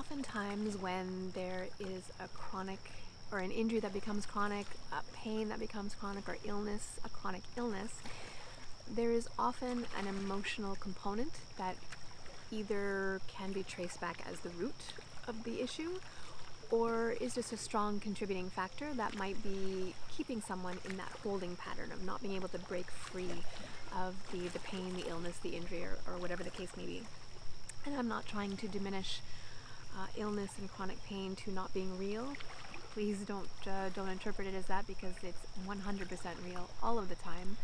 oftentimes when there is a chronic or an injury that becomes chronic, a pain that becomes chronic, or illness, a chronic illness, there is often an emotional component that either can be traced back as the root of the issue or is just a strong contributing factor that might be keeping someone in that holding pattern of not being able to break free of the pain, the illness, the injury, or whatever the case may be. And I'm not trying to diminish illness and chronic pain to not being real. Please don't interpret it as that, because it's 100% real all of the time.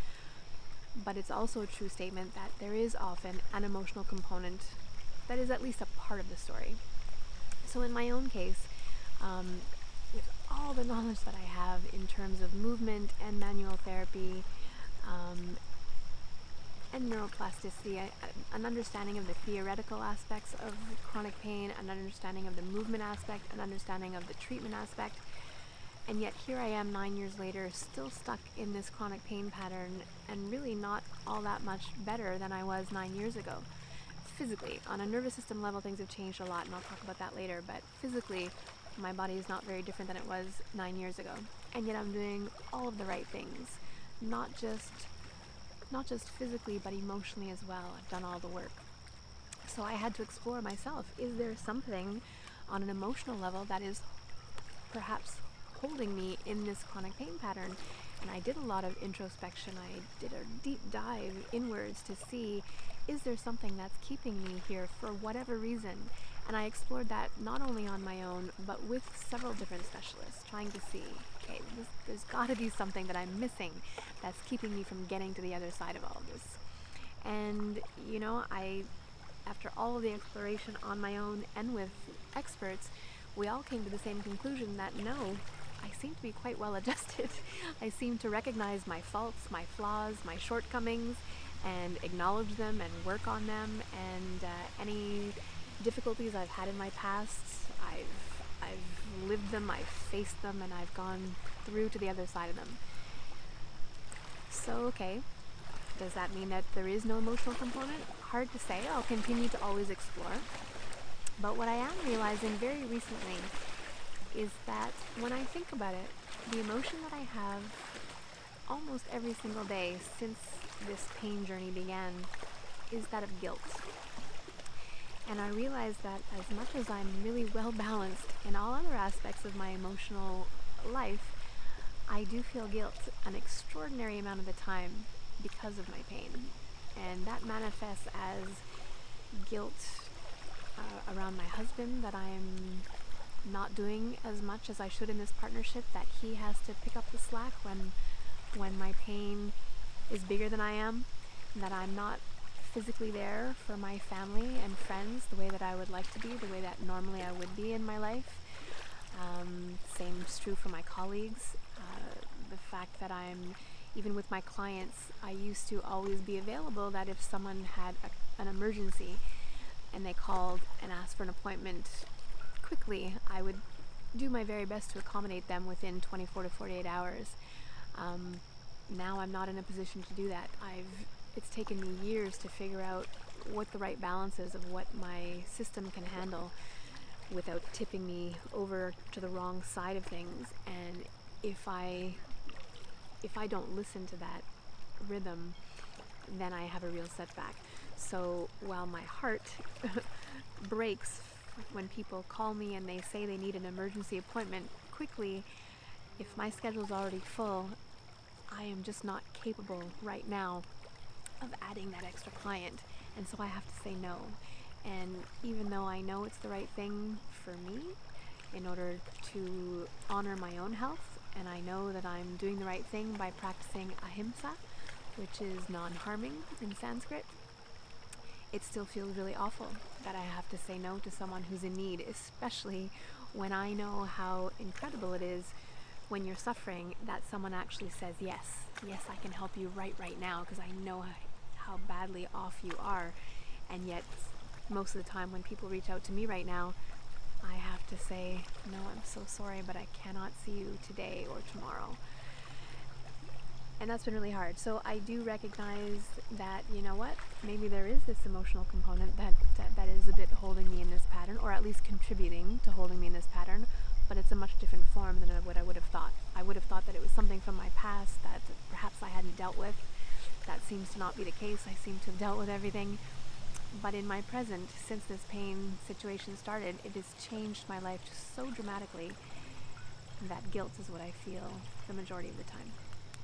But it's also a true statement that there is often an emotional component that is at least a part of the story. So in my own case, with all the knowledge that I have in terms of movement and manual therapy and neuroplasticity, an understanding of the theoretical aspects of chronic pain, an understanding of the movement aspect, an understanding of the treatment aspect, and yet here I am 9 years later, still stuck in this chronic pain pattern and really not all that much better than I was 9 years ago. Physically, on a nervous system level, things have changed a lot, and I'll talk about that later, but physically, my body is not very different than it was 9 years ago. And yet I'm doing all of the right things, not just physically, but emotionally as well. I've done all the work. So I had to explore myself. Is there something on an emotional level that is perhaps holding me in this chronic pain pattern? And I did a lot of introspection. I did a deep dive inwards to see, is there something that's keeping me here for whatever reason? And I explored that not only on my own, but with several different specialists, trying to see, okay, there's got to be something that I'm missing that's keeping me from getting to the other side of all of this. And, after all of the exploration on my own and with experts, we all came to the same conclusion that no, I seem to be quite well adjusted. I seem to recognize my faults, my flaws, my shortcomings, and acknowledge them and work on them. And any difficulties I've had in my past, I've lived them, I've faced them, and I've gone through to the other side of them. So, okay, does that mean that there is no emotional component? Hard to say. I'll continue to always explore. But what I am realizing very recently is that when I think about it, the emotion that I have almost every single day since this pain journey began is that of guilt. And I realize that as much as I'm really well balanced in all other aspects of my emotional life, I do feel guilt an extraordinary amount of the time because of my pain. And that manifests as guilt around my husband, that I'm not doing as much as I should in this partnership, that he has to pick up the slack when my pain is bigger than I am, that I'm not physically there for my family and friends the way that I would like to be, the way that normally I would be in my life. Same is true for my colleagues. The fact that even with my clients, I used to always be available, that if someone had an emergency and they called and asked for an appointment quickly, I would do my very best to accommodate them within 24 to 48 hours. Now I'm not in a position to do that. It's taken me years to figure out what the right balance is of what my system can handle without tipping me over to the wrong side of things. And if I don't listen to that rhythm, then I have a real setback. So while my heart breaks when people call me and they say they need an emergency appointment quickly, if my schedule's already full, I am just not capable right now of adding that extra client. And so I have to say no. And even though I know it's the right thing for me in order to honor my own health, and I know that I'm doing the right thing by practicing ahimsa, which is non-harming in Sanskrit, it still feels really awful that I have to say no to someone who's in need, especially when I know how incredible it is when you're suffering that someone actually says, yes, I can help you right now, because I know how badly off you are. And yet, most of the time when people reach out to me right now, I have to say, no, I'm so sorry, but I cannot see you today or tomorrow. And that's been really hard. So I do recognize that, you know what, maybe there is this emotional component that is a bit holding me in this pattern, or at least contributing to holding me in this pattern, but it's a much different form than what I would have thought. I would have thought that it was something from my past that perhaps I hadn't dealt with. That seems to not be the case. I seem to have dealt with everything. But in my present, since this pain situation started, it has changed my life just so dramatically that guilt is what I feel the majority of the time.